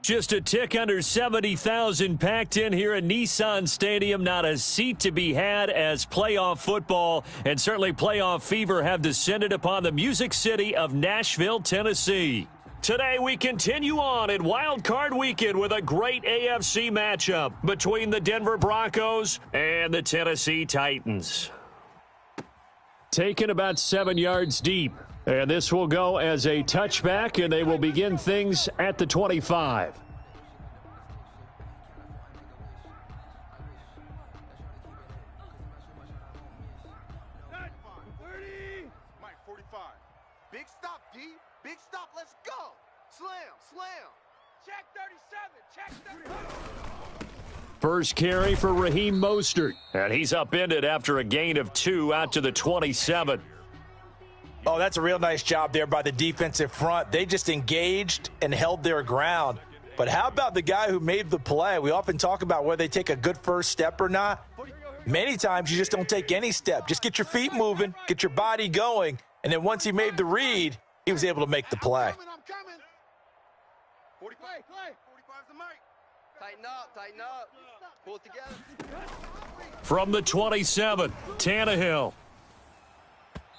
Just a tick under 70,000 packed in here at Nissan Stadium. Not a seat to be had as playoff football and certainly playoff fever have descended upon the Music City of Nashville, Tennessee. Today we continue on in Wild Card Weekend with a great AFC matchup between the Denver Broncos and the Tennessee Titans. Taken about 7 yards deep. And this will go as a touchback, and they will begin things at the 25. Mike, 45. Big stop, D. Big stop. Let's go. Slam, slam. Check 37. Check 37. First carry for Raheem Mostert. And he's upended after a gain of 2 out to the 27. Oh, that's a real nice job there by the defensive front. They just engaged and held their ground. But how about the guy who made the play? We often talk about whether they take a good first step or not. Many times you just don't take any step. Just get your feet moving, get your body going, and then once he made the read, he was able to make the play. I'm coming. 45. 45's the mic. Tighten up. Pull it together. From the 27, Tannehill.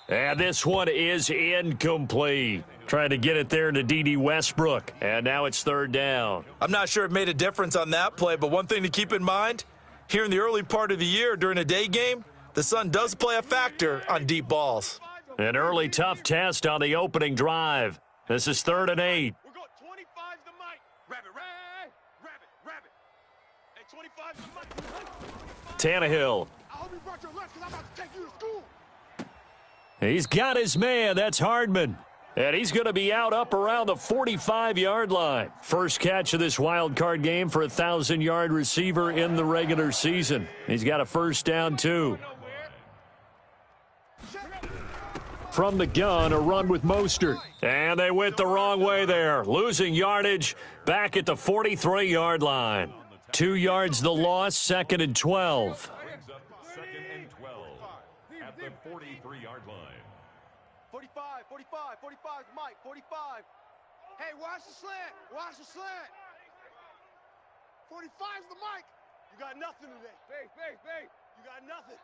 And this one is incomplete. Trying to get it there to D.D. Westbrook. And now it's third down. I'm not sure it made a difference on that play, but one thing to keep in mind, here in the early part of the year during a day game, the sun does play a factor on deep balls. An early tough test on the opening drive. This is 3rd and 8. We're going 25's the mic. Rabbit. Hey, 25's the mic. Tannehill. I hope you brought your lunch because I'm about to take you to school. He's got his man. That's Hardman. And he's going to be out up around the 45-yard line. First catch of this wild card game for a 1,000-yard receiver in the regular season. He's got a first down, too. From the gun, a run with Mostert. And they went the wrong way there. Losing yardage back at the 43-yard line. 2 yards the loss, 2nd and 12. 43-yard line. 45's Mike, 45. Hey, watch the slant. 45's the mic. You got nothing today. Big. You got nothing.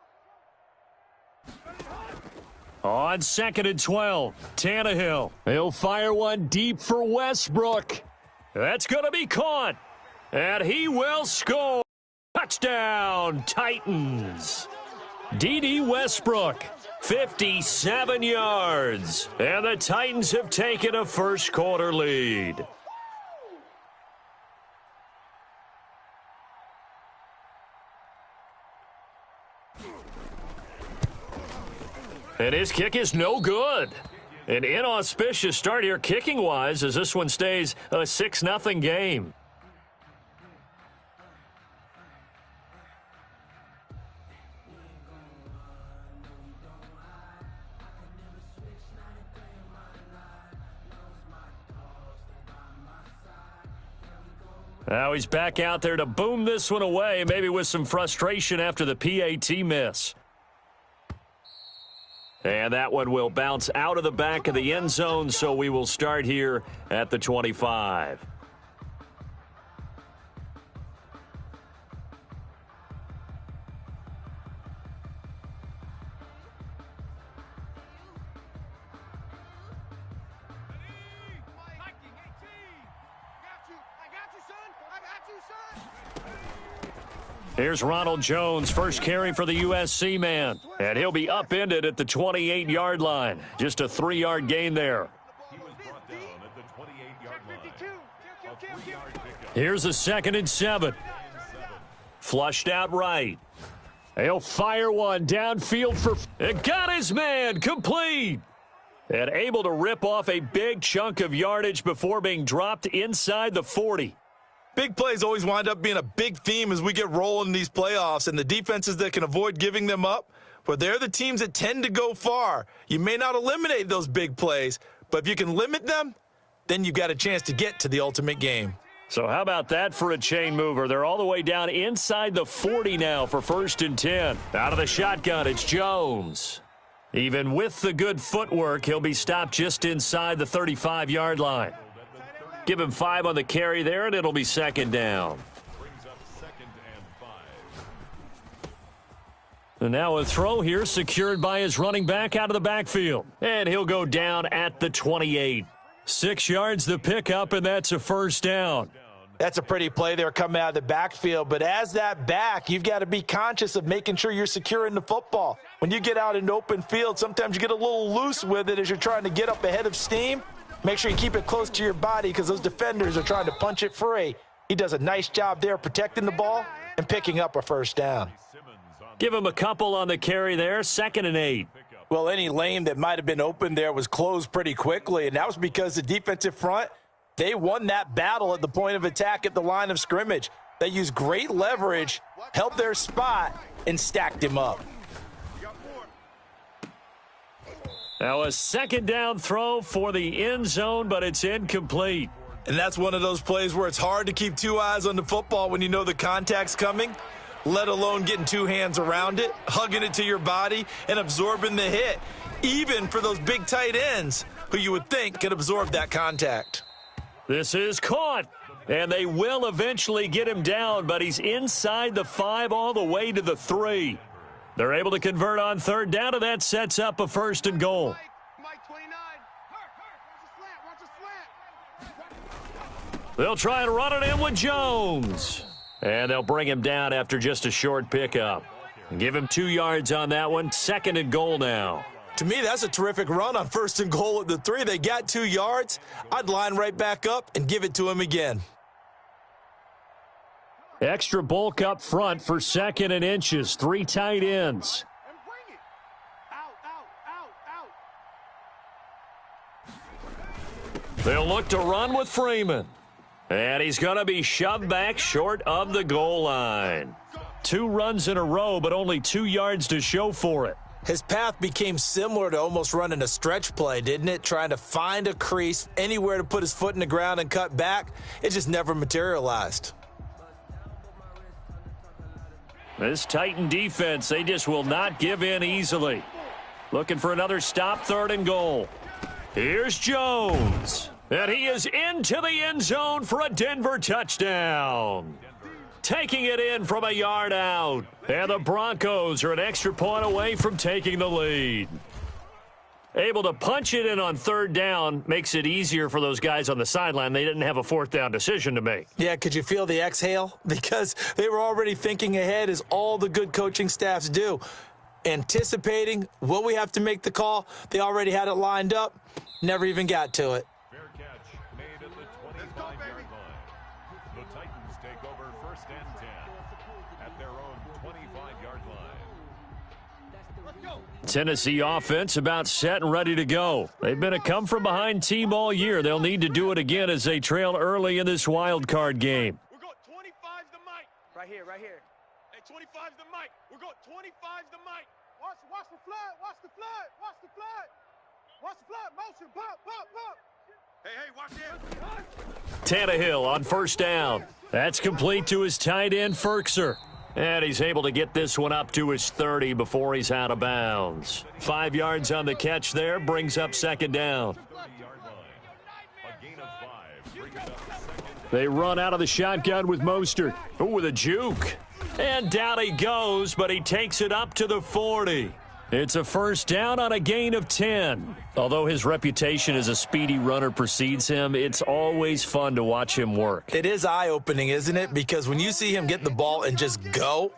On 2nd and 12, Tannehill. He'll fire one deep for Westbrook. That's going to be caught. And he will score. Touchdown, Titans. D.D. Westbrook. 57 yards. And the Titans have taken a first quarter lead. And his kick is no good. An inauspicious start here kicking-wise as this one stays a 6-0 game. Now he's back out there to boom this one away, maybe with some frustration after the PAT miss. And that one will bounce out of the back of the end zone, so we will start here at the 25. Here's Ronald Jones, first carry for the USC man. And he'll be upended at the 28-yard line. Just a 3-yard gain there. He was brought down at the 28-yard line. Here's a 2nd and 7. Flushed out right. He'll fire one downfield for... It got his man complete. And able to rip off a big chunk of yardage before being dropped inside the 40. Big plays always wind up being a big theme as we get rolling in these playoffs, and the defenses that can avoid giving them up, well, they're the teams that tend to go far. You may not eliminate those big plays, but if you can limit them, then you've got a chance to get to the ultimate game. So how about that for a chain mover? They're all the way down inside the 40 now for 1st and 10. Out of the shotgun, it's Jones. Even with the good footwork, he'll be stopped just inside the 35-yard line. Give him 5 on the carry there, and it'll be second down. Brings up 2nd and 5. And now a throw here secured by his running back out of the backfield. And he'll go down at the 28. 6 yards the pickup, and that's a first down. That's a pretty play there coming out of the backfield. But as that back, you've got to be conscious of making sure you're securing the football. When you get out in open field, sometimes you get a little loose with it as you're trying to get up ahead of steam. Make sure you keep it close to your body because those defenders are trying to punch it free. He does a nice job there protecting the ball and picking up a first down. Give him a couple on the carry there, 2nd and 8. Well, any lane that might have been open there was closed pretty quickly, and that was because the defensive front, they won that battle at the point of attack at the line of scrimmage. They used great leverage, held their spot, and stacked him up. Now a second down throw for the end zone, but it's incomplete. And that's one of those plays where it's hard to keep 2 eyes on the football when you know the contact's coming, let alone getting 2 hands around it, hugging it to your body, and absorbing the hit, even for those big tight ends who you would think could absorb that contact. This is caught, and they will eventually get him down, but he's inside the 5 all the way to the 3. They're able to convert on third down, and that sets up a 1st and goal. Mike 29. Watch a slant. They'll try and run it in with Jones. And they'll bring him down after just a short pickup. Give him 2 yards on that one. 2nd and goal now. To me, that's a terrific run on 1st and goal at the 3. They got 2 yards. I'd line right back up and give it to him again. Extra bulk up front for 2nd and inches. 3 tight ends. And bring it. Out. They'll look to run with Freeman. And he's going to be shoved back short of the goal line. 2 runs in a row, but only 2 yards to show for it. His path became similar to almost running a stretch play, didn't it? Trying to find a crease, anywhere to put his foot in the ground and cut back. It just never materialized. This Titan defense, they just will not give in easily. Looking for another stop, 3rd and goal. Here's Jones. And he is into the end zone for a Denver touchdown. Taking it in from a yard out. And the Broncos are an extra point away from taking the lead. Able to punch it in on 3rd down makes it easier for those guys on the sideline. They didn't have a 4th down decision to make. Yeah, could you feel the exhale? Because they were already thinking ahead, as all the good coaching staffs do. Anticipating, will we have to make the call? They already had it lined up. Never even got to it. Fair catch made at the 25-yard line. The Titans take over 1st and 10 at their own 25-yard line. Tennessee offense about set and ready to go. They've been a come-from-behind team all year. They'll need to do it again as they trail early in this wild card game. We're going 25's the mic. Right here. Hey, 25's the mic. We're going 25's the mic. Watch the flood. Watch the flood. Motion. Pop. Hey, watch it. Tannehill on 1st down. That's complete to his tight end, Ferkser. And he's able to get this one up to his 30 before he's out of bounds. 5 yards on the catch there, brings up 2nd down. 30-yard line. A gain of 5 brings up 2nd. They run out of the shotgun with Mostert. Oh, with a juke. And down he goes, but he takes it up to the 40. It's a 1st down on a gain of 10. Although his reputation as a speedy runner precedes him, it's always fun to watch him work. It is eye-opening, isn't it? Because when you see him get the ball and just go,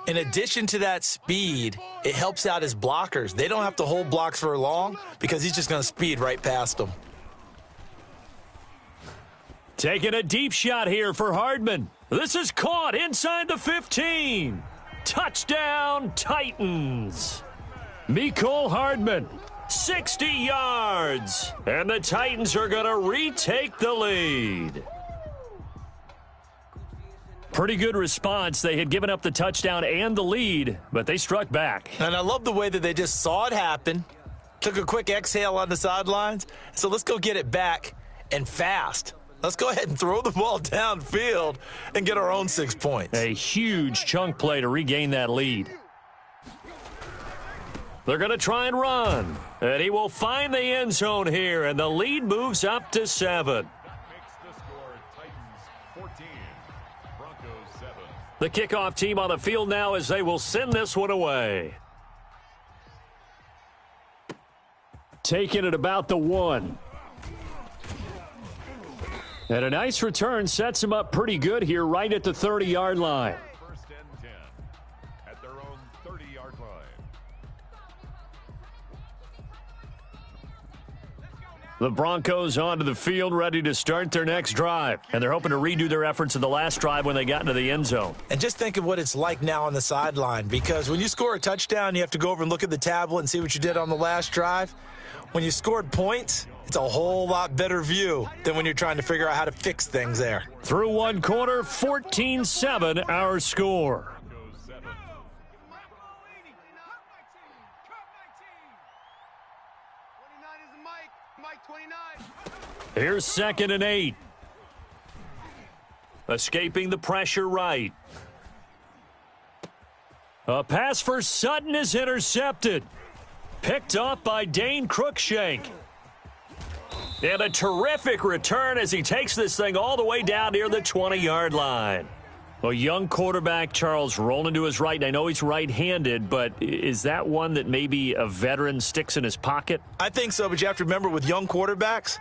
in addition to that speed, it helps out his blockers. They don't have to hold blocks for long because he's just going to speed right past them. Taking a deep shot here for Hardman. This is caught inside the 15. Touchdown, Titans. Mecole Hardman, 60 yards. And the Titans are going to retake the lead. Pretty good response. They had given up the touchdown and the lead, but they struck back. And I love the way that they just saw it happen, took a quick exhale on the sidelines. So let's go get it back and fast. Let's go ahead and throw the ball downfield and get our own 6 points. A huge chunk play to regain that lead. They're going to try and run. And he will find the end zone here, and the lead moves up to 7. 14. Broncos 7. The kickoff team on the field now as they will send this one away. Taking it about the 1. And a nice return sets him up pretty good here right at the 30-yard line. First and 10 at their own 30-yard line. The Broncos onto the field ready to start their next drive. And they're hoping to redo their efforts in the last drive when they got into the end zone. And just think of what it's like now on the sideline, because when you score a touchdown, you have to go over and look at the tablet and see what you did on the last drive. When you scored points, it's a whole lot better view than when you're trying to figure out how to fix things there. Through one quarter, 14-7 our score. Broncos 7. Mike 29. Here's 2nd and 8. Escaping the pressure right. A pass for Sutton is intercepted. Picked off by Dane Cruikshank. And a terrific return as he takes this thing all the way down near the 20-yard line. A young quarterback, Charles, rolling to his right. And I know he's right-handed, but is that one that maybe a veteran sticks in his pocket? I think so, but you have to remember with young quarterbacks,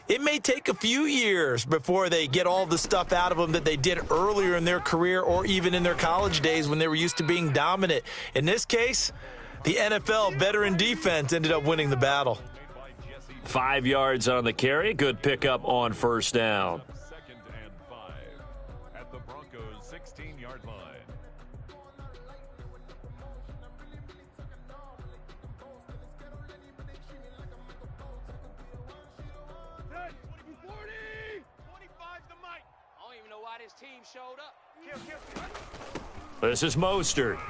it may take a few years before they get all the stuff out of them that they did earlier in their career or even in their college days when they were used to being dominant. In this case, the NFL veteran defense ended up winning the battle. 5 yards on the carry. Good pickup on first down. 2nd and 5 at the Broncos 16-yard line. His team showed up. This is Mostert.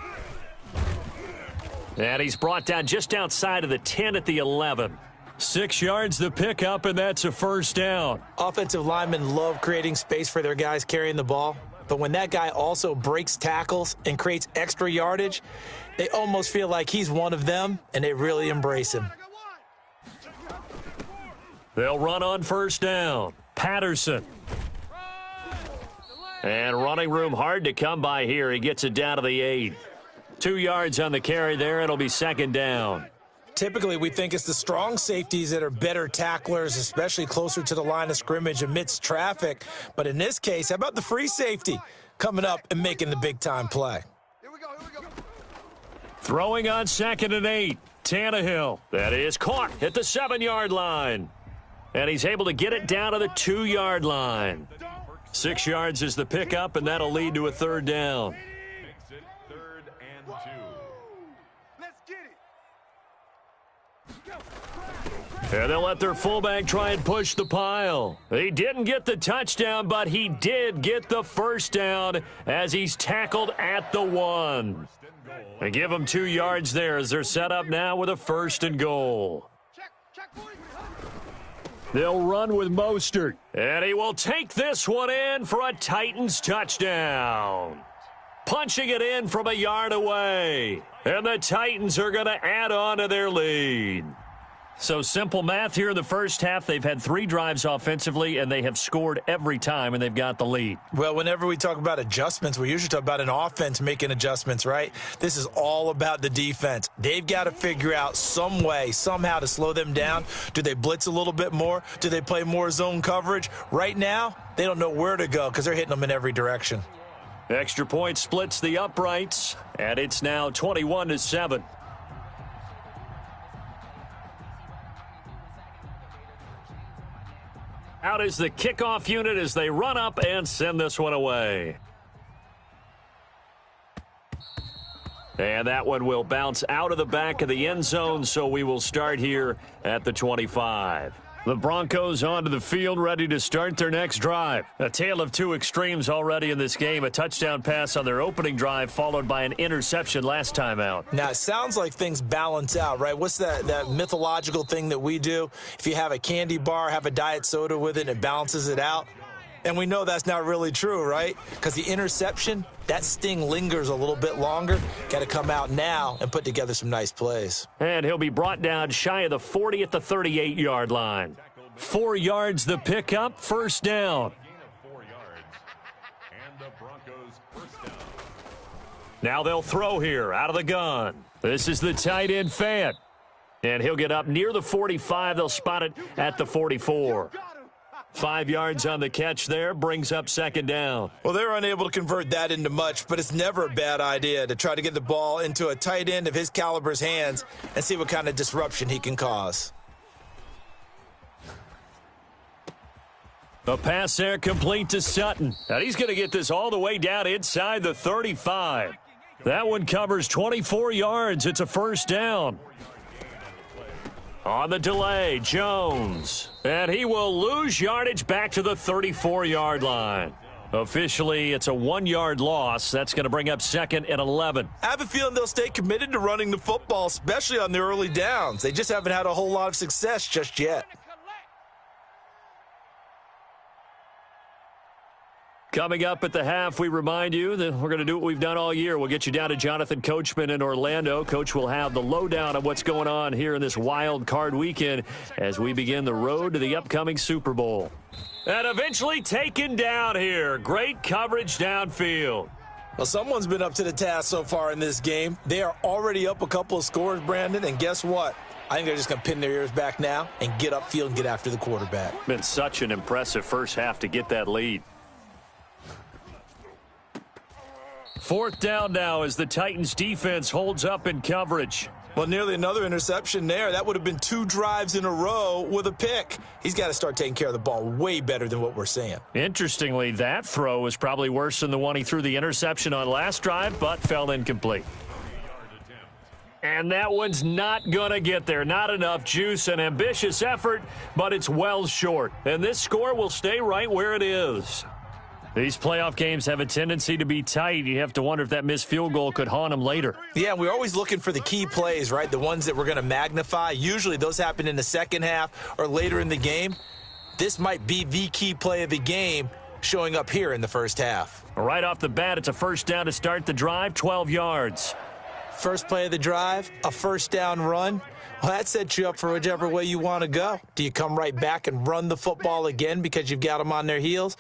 And he's brought down just outside of the 10 at the 11. 6 yards the pickup, and that's a first down. Offensive linemen love creating space for their guys carrying the ball, but when that guy also breaks tackles and creates extra yardage, they almost feel like he's one of them, and they really embrace him. They'll run on first down. Patterson. And running room hard to come by here. He gets it down to the 8. 2 yards on the carry there. It'll be 2nd down. Typically, we think it's the strong safeties that are better tacklers, especially closer to the line of scrimmage amidst traffic. But in this case, how about the free safety coming up and making the big-time play? Here we go. Throwing on 2nd and 8. Tannehill. That is caught at the 7-yard line. And he's able to get it down to the 2-yard line. 6 yards is the pickup, and that'll lead to a 3rd down. Makes it 3rd and 2. Let's get it. And they'll let their fullback try and push the pile. He didn't get the touchdown, but he did get the first down as he's tackled at the 1. They give him 2 yards there as they're set up now with a 1st and goal. Check, boys. They'll run with Mostert. And he will take this one in for a Titans touchdown. Punching it in from a yard away. And the Titans are going to add on to their lead. So simple math here in the first half. They've had 3 drives offensively, and they have scored every time, and they've got the lead. Well, whenever we talk about adjustments, we usually talk about an offense making adjustments, right? This is all about the defense. They've got to figure out some way, somehow to slow them down. Do they blitz a little bit more? Do they play more zone coverage? Right now, they don't know where to go because they're hitting them in every direction. Extra point splits the uprights, and it's now 21-7. Out is the kickoff unit as they run up and send this one away. And that one will bounce out of the back of the end zone, so we will start here at the 25. The Broncos onto the field, ready to start their next drive. A tale of 2 extremes already in this game. A touchdown pass on their opening drive, followed by an interception last time out. Now, it sounds like things balance out, right? What's that mythological thing that we do? If you have a candy bar, have a diet soda with it, and it balances it out. And we know that's not really true, right? Because the interception, that sting lingers a little bit longer. Got to come out now and put together some nice plays. And he'll be brought down shy of the 40 at the 38-yard line. 4 yards the pickup, first down. Gain of 4 yards Now they'll throw here out of the gun. This is the tight end Fant. And he'll get up near the 45. They'll spot it at the 44. 5 yards on the catch there, brings up second down. Well, they're unable to convert that into much, but it's never a bad idea to try to get the ball into a tight end of his caliber's hands and see what kind of disruption he can cause. A pass there complete to Sutton. And he's going to get this all the way down inside the 35. That one covers 24 yards. It's a first down. On the delay, Jones. And he will lose yardage back to the 34-yard line. Officially, it's a 1-yard loss. That's going to bring up second and 11. I have a feeling they'll stay committed to running the football, especially on the early downs. They just haven't had a whole lot of success just yet. Coming up at the half, we remind you that we're going to do what we've done all year. We'll get you down to Jonathan Coachman in Orlando. Coach will have the lowdown of what's going on here in this wild card weekend as we begin the road to the upcoming Super Bowl. And eventually taken down here. Great coverage downfield. Well, someone's been up to the task so far in this game. They are already up a couple of scores, Brandon, and guess what? I think they're just going to pin their ears back now and get upfield and get after the quarterback. Been such an impressive first half to get that lead. Fourth down now as the Titans defense holds up in coverage. Well, nearly another interception there. That would have been 2 drives in a row with a pick. He's got to start taking care of the ball way better than what we're seeing. Interestingly, that throw was probably worse than the one he threw the interception on last drive, but fell incomplete. And that one's not going to get there. Not enough juice, an ambitious effort, but it's well short. And this score will stay right where it is. These playoff games have a tendency to be tight. You have to wonder if that missed field goal could haunt them later. Yeah, we're always looking for the key plays, right? The ones that we're going to magnify. Usually those happen in the second half or later in the game. This might be the key play of the game showing up here in the first half. Right off the bat, it's a first down to start the drive, 12 yards. First play of the drive, a first down run. Well, that sets you up for whichever way you want to go. Do you come right back and run the football again because you've got them on their heels?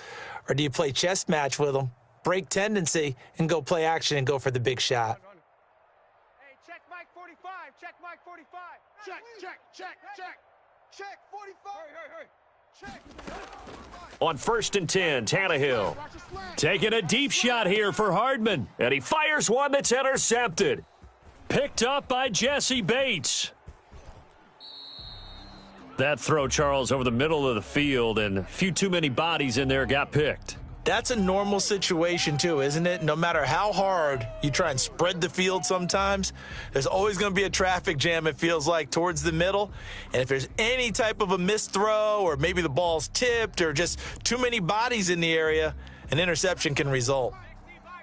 Or do you play chess match with them, break tendency, and go play action and go for the big shot? Hey, check Mike 45. Check Mike 45. Check 45. Check. On 1st and 10, Tannehill taking a deep shot here for Hardman. And he fires one that's intercepted. Picked up by Jesse Bates. That throw, Charles, over the middle of the field, and a few too many bodies in there got picked. That's a normal situation, too, isn't it? No matter how hard you try and spread the field sometimes, there's always going to be a traffic jam, it feels like, towards the middle. And if there's any type of a missed throw or maybe the ball's tipped or just too many bodies in the area, an interception can result.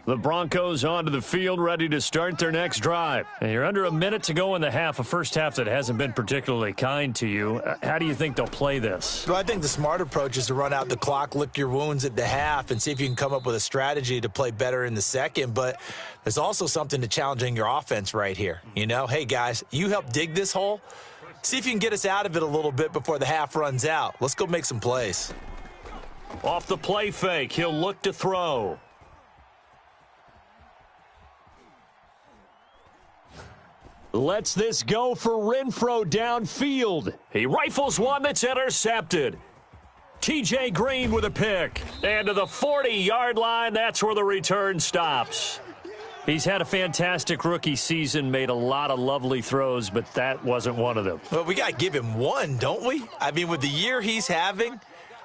The Broncos onto the field, ready to start their next drive. And you're under a minute to go in the half, a first half that hasn't been particularly kind to you. How do you think they'll play this? Well, I think the smart approach is to run out the clock, lick your wounds at the half, and see if you can come up with a strategy to play better in the second. But there's also something to challenging your offense right here. You know, hey, guys, you help dig this hole. See if you can get us out of it a little bit before the half runs out. Let's go make some plays. Off the play fake, he'll look to throw. Lets this go for Renfro downfield. He rifles one that's intercepted. TJ Green with a pick. And to the 40-yard line, that's where the return stops. He's had a fantastic rookie season, made a lot of lovely throws, but that wasn't one of them. Well, we got to give him one, don't we? I mean, with the year he's having,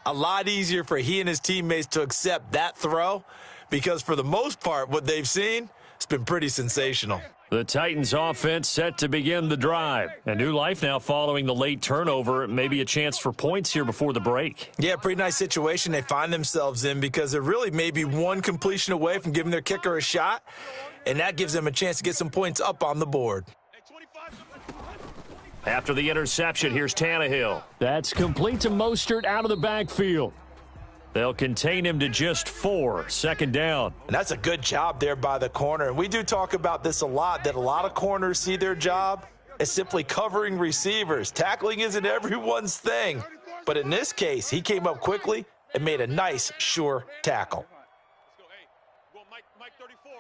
a lot easier for he and his teammates to accept that throw because for the most part, what they've seen, it's been pretty sensational. The Titans offense set to begin the drive. A new life now following the late turnover. Maybe a chance for points here before the break. Yeah, pretty nice situation they find themselves in because they're really maybe one completion away from giving their kicker a shot, and that gives them a chance to get some points up on the board. After the interception, here's Tannehill. That's complete to Mostert out of the backfield. They'll contain him to just 4, second down. And that's a good job there by the corner. And we do talk about this a lot, that a lot of corners see their job as simply covering receivers. Tackling isn't everyone's thing. But in this case, he came up quickly and made a nice, sure tackle. Mike 34.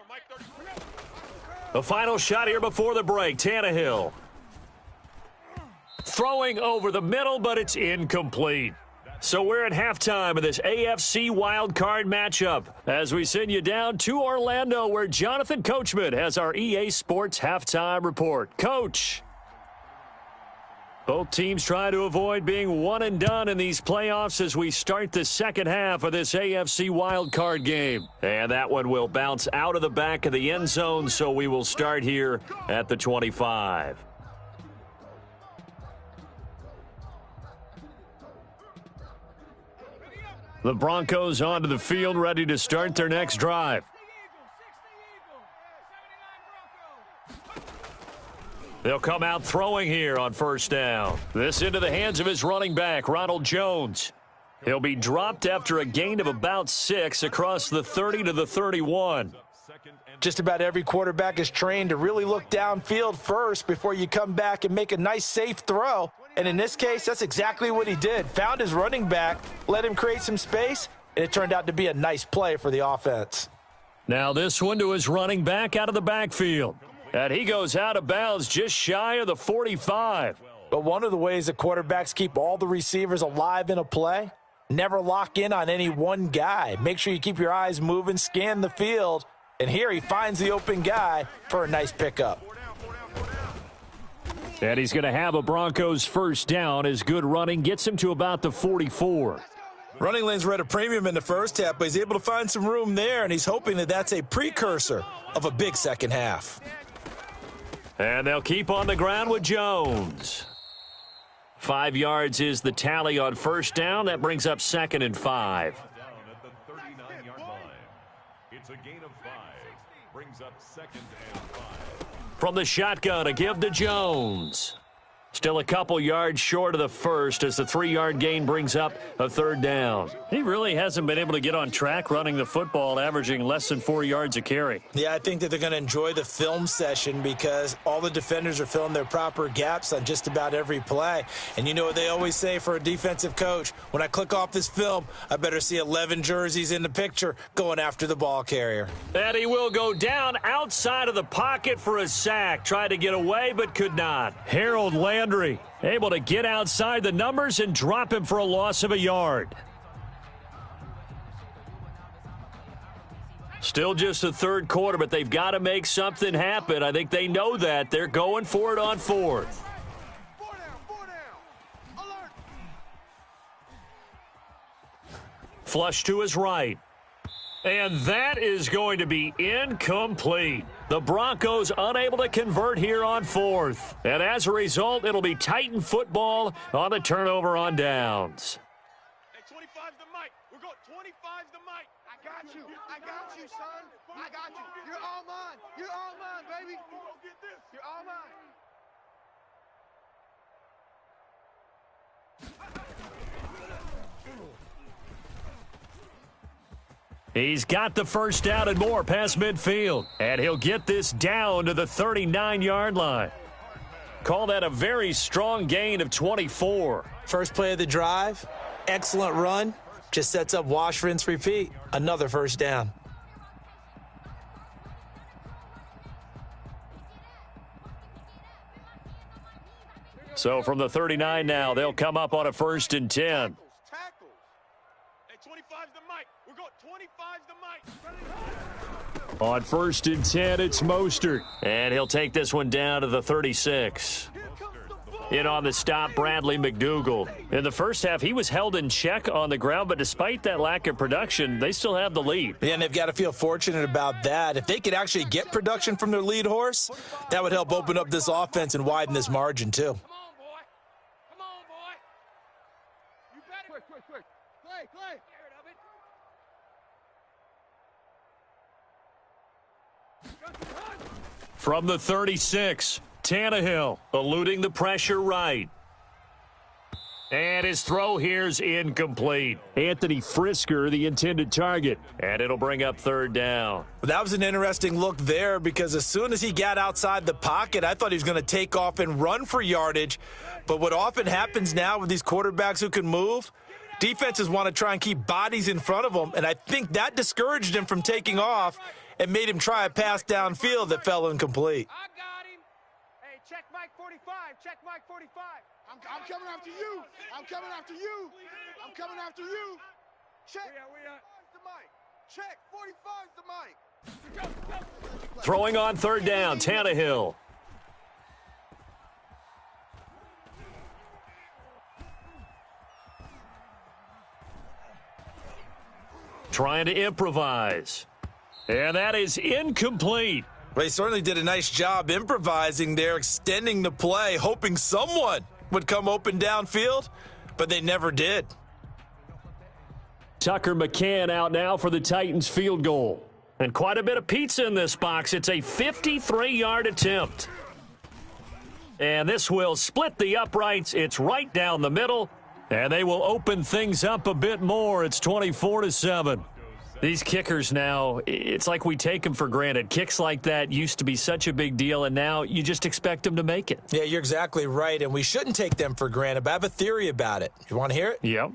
The final shot here before the break. Tannehill throwing over the middle, but it's incomplete. So we're at halftime of this AFC wildcard matchup as we send you down to Orlando, where Jonathan Coachman has our EA Sports halftime report. Coach. Both teams try to avoid being one and done in these playoffs as we start the second half of this AFC wildcard game. And that one will bounce out of the back of the end zone, so we will start here at the 25. The Broncos onto the field, ready to start their next drive. They'll come out throwing here on first down. This into the hands of his running back, Ronald Jones. He'll be dropped after a gain of about 6 across the 30 to the 31. Just about every quarterback is trained to really look downfield first before you come back and make a nice, safe throw. And in this case, that's exactly what he did. Found his running back, let him create some space, and it turned out to be a nice play for the offense. Now this one to his running back out of the backfield. And he goes out of bounds just shy of the 45. But one of the ways that quarterbacks keep all the receivers alive in a play, never lock in on any one guy. Make sure you keep your eyes moving, scan the field. And here he finds the open guy for a nice pickup. And he's going to have a Broncos first down as good running gets him to about the 44. Running lanes were at a premium in the first half, but he's able to find some room there, and he's hoping that that's a precursor of a big second half. And they'll keep on the ground with Jones. 5 yards is the tally on first down. That brings up 2nd and 5. Down at the 39-yard line. It's a gain of 5. Brings up 2nd and 5. From the shotgun, a give to Jones. Still a couple yards short of the first as the 3-yard gain brings up a 3rd down. He really hasn't been able to get on track running the football, averaging less than 4 yards a carry. Yeah, I think that they're going to enjoy the film session because all the defenders are filling their proper gaps on just about every play. And you know what they always say for a defensive coach? When I click off this film, I better see 11 jerseys in the picture going after the ball carrier. And he will go down outside of the pocket for a sack. Tried to get away, but could not. Harold Landry able to get outside the numbers and drop him for a loss of a yard. Still just the 3rd quarter, but they've got to make something happen. I think they know that. They're going for it on 4th. 4 down. Alert. Flush to his right. And that is going to be incomplete. The Broncos unable to convert here on 4th. And as a result, it'll be Titan football on the turnover on downs. Hey, 25's the mic. We're going 25's the mic. I got you, son. I got you. You're all mine. You're all mine, baby. You're all mine. He's got the first down and more past midfield. And he'll get this down to the 39-yard line. Call that a very strong gain of 24. First play of the drive, excellent run. Just sets up wash, rinse, repeat. Another first down. So from the 39 now, they'll come up on a 1st and 10. Tackles. Hey, 25's the mic. We're going 25's the mic. On 1st and 10, it's Mostert. And he'll take this one down to the 36. In on the stop, Bradley McDougald. In the first half, he was held in check on the ground, but despite that lack of production, they still have the lead. Yeah, and they've got to feel fortunate about that. If they could actually get production from their lead horse, that would help open up this offense and widen this margin, too. Come on, boy. Come on, boy. You better. Quick. Clay. Scared of it. From the 36, Tannehill eluding the pressure right. And his throw here's incomplete. Anthony Frisker, the intended target. And it'll bring up 3rd down. That was an interesting look there because as soon as he got outside the pocket, I thought he was going to take off and run for yardage. But what often happens now with these quarterbacks who can move, defenses want to try and keep bodies in front of them. And I think that discouraged him from taking off. and made him try a pass downfield that fell incomplete. I got him. Hey, check Mike 45. Check Mike 45. I'm coming after you. I'm coming after you. I'm coming after you. Check. We are. The mic. Check. 45's the mic. Throwing on third down, Tannehill. Trying to improvise. And that is incomplete. Well, he certainly did a nice job improvising there, extending the play, hoping someone would come open downfield, but they never did. Tucker McCann out now for the Titans field goal. And quite a bit of pizza in this box. It's a 53-yard attempt. And this will split the uprights. It's right down the middle. And they will open things up a bit more. It's 24-7. These kickers now, it's like we take them for granted. Kicks like that used to be such a big deal, and now you just expect them to make it. Yeah, you're exactly right, and we shouldn't take them for granted, but I have a theory about it. You want to hear it? Yep.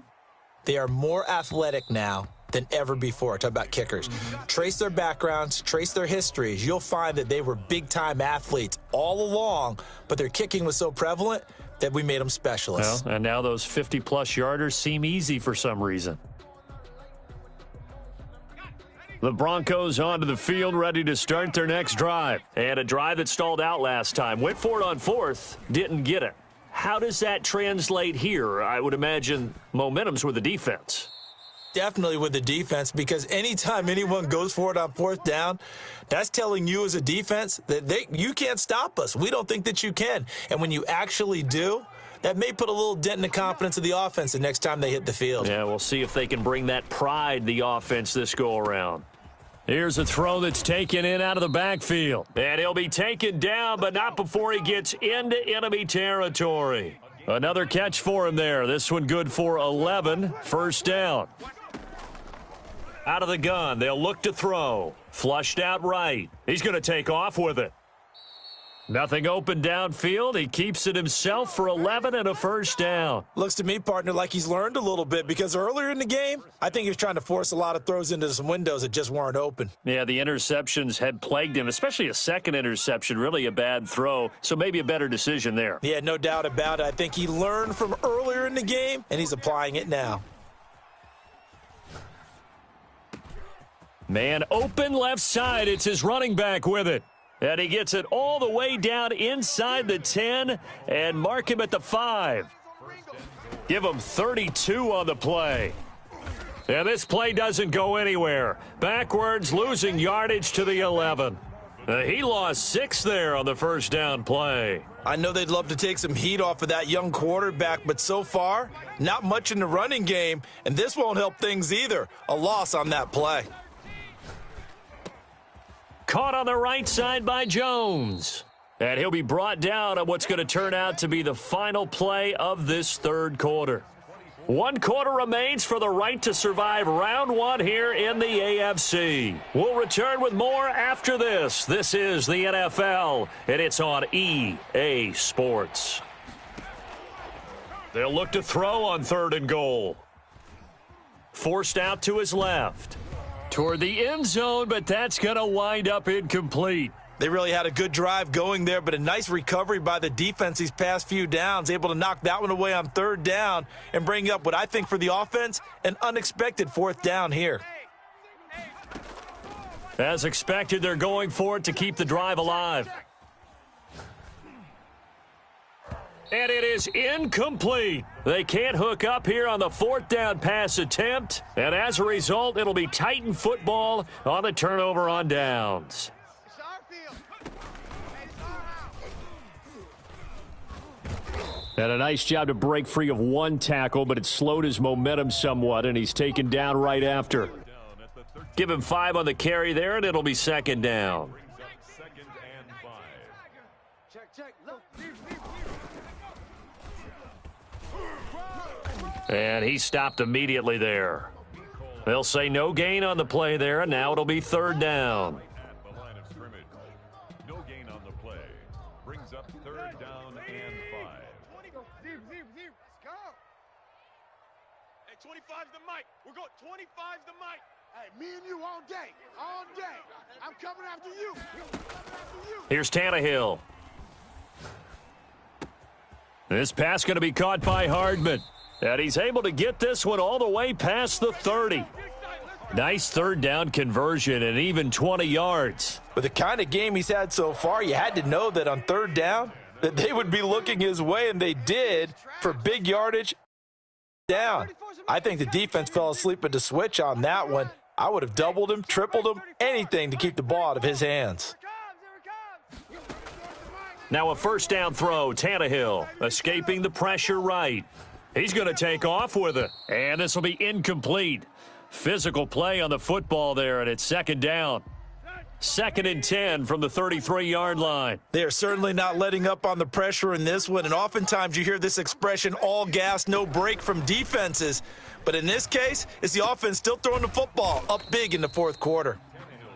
They are more athletic now than ever before. Talk about kickers. Trace their backgrounds, trace their histories. You'll find that they were big-time athletes all along, but their kicking was so prevalent that we made them specialists. Well, and now those 50-plus yarders seem easy for some reason. The Broncos onto the field, ready to start their next drive. And a drive that stalled out last time. Went for it on fourth, didn't get it. How does that translate here? I would imagine momentum's with the defense. Definitely with the defense, because anytime anyone goes for it on fourth down, that's telling you as a defense that you can't stop us. We don't think that you can. And when you actually do, that may put a little dent in the confidence of the offense the next time they hit the field. Yeah, we'll see if they can bring that pride the offense this go-around. Here's a throw that's taken in out of the backfield. And he'll be taken down, but not before he gets into enemy territory. Another catch for him there. This one good for 11. First down. Out of the gun. They'll look to throw. Flushed out right. He's going to take off with it. Nothing open downfield. He keeps it himself for 11 and a first down. Looks to me, partner, like he's learned a little bit, because earlier in the game, I think he was trying to force a lot of throws into some windows that just weren't open. Yeah, the interceptions had plagued him, especially a second interception, really a bad throw, so maybe a better decision there. Yeah, no doubt about it. I think he learned from earlier in the game, and he's applying it now. Man open left side. It's his running back with it. And he gets it all the way down inside the 10 and mark him at the 5. Give him 32 on the play. And this play doesn't go anywhere. Backwards, losing yardage to the 11. He lost 6 there on the first down play. I know they'd love to take some heat off of that young quarterback, but so far, not much in the running game, and this won't help things either. A loss on that play. Caught on the right side by Jones. And he'll be brought down on what's going to turn out to be the final play of this third quarter. 1 quarter remains for the right to survive round 1 here in the AFC. We'll return with more after this. This is the NFL, and it's on EA Sports. They'll look to throw on 3rd and goal. Forced out to his left. Toward the end zone, but that's going to wind up incomplete. They really had a good drive going there, but a nice recovery by the defense these past few downs, able to knock that one away on 3rd down and bring up what I think for the offense, an unexpected 4th down here. As expected, they're going for it to keep the drive alive. And it is incomplete. They can't hook up here on the 4th down pass attempt. And as a result, it'll be Titan football on the turnover on downs. And a nice job to break free of 1 tackle, but it slowed his momentum somewhat, and he's taken down right after. Give him 5 on the carry there, and it'll be 2nd down. And he stopped immediately there. They'll say no gain on the play there, and now it'll be 3rd down. At the line of scrimmage. No gain on the play. Brings up 3rd down and 5. Let's go. Hey, 25's the mic. We're going 25's the mic. Hey, me and you all day. All day. I'm coming after you. Here's Tannehill. This pass going to be caught by Hardman. And he's able to get this one all the way past the 30. Nice third down conversion and even 20 yards. With the kind of game he's had so far, you had to know that on third down that they would be looking his way, and they did for big yardage down. I think the defense fell asleep at the switch on that one. I would have doubled him, tripled him, anything to keep the ball out of his hands. Now a first down throw, Tannehill escaping the pressure right. He's going to take off with it, and this will be incomplete. Physical play on the football there, and it's second down. 2nd and 10 from the 33-yard line. They are certainly not letting up on the pressure in this one, and oftentimes you hear this expression, all gas, no break from defenses. But in this case, it's the offense still throwing the football up big in the fourth quarter.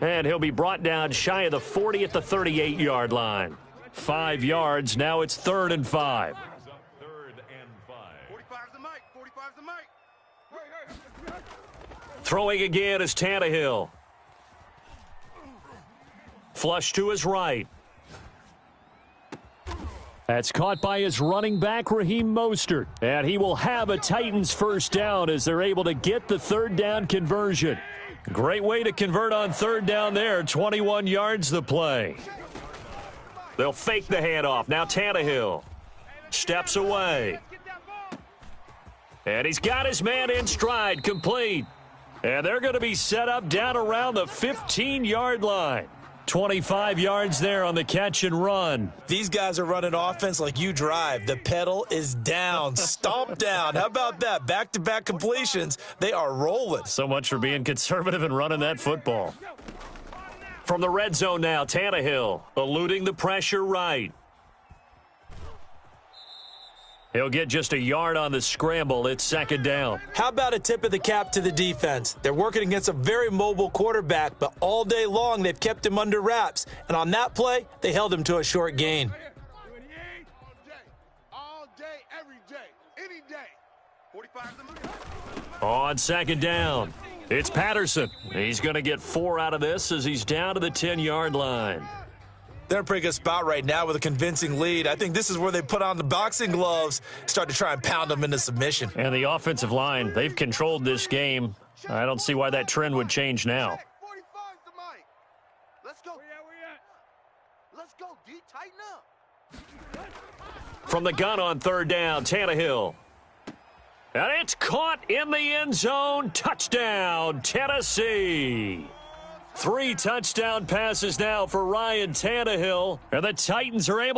And he'll be brought down shy of the 40 at the 38-yard line. 5 yards, now it's 3rd and 5. 45's the mic. 45's the mic. Throwing again is Tannehill. Flush to his right. That's caught by his running back, Raheem Mostert. And he will have a Titans first down as they're able to get the third down conversion. Great way to convert on third down there. 21 yards the play. They'll fake the handoff. Now Tannehill steps away. And he's got his man in stride, complete. And they're going to be set up down around the 15-yard line. 25 yards there on the catch and run. These guys are running offense like you drive. The pedal is down, stomp down. How about that? Back-to-back completions. They are rolling. So much for being conservative and running that football. From the red zone now, Tannehill eluding the pressure right. He'll get just a yard on the scramble. It's second down. How about a tip of the cap to the defense? They're working against a very mobile quarterback, but all day long they've kept him under wraps. And on that play, they held him to a short gain. All day, every day, any day. 45's the mic. On second down, it's Patterson. He's going to get 4 out of this as he's down to the 10-yard line. They're in a pretty good spot right now with a convincing lead. I think this is where they put on the boxing gloves, start to try and pound them into submission. And the offensive line, they've controlled this game. I don't see why that trend would change now. 45's the mic. Let's go. Let's go, D. Tighten up. From the gun on third down, Tannehill. And it's caught in the end zone. Touchdown, Tennessee. 3 touchdown passes now for Ryan Tannehill. And the Titans are able to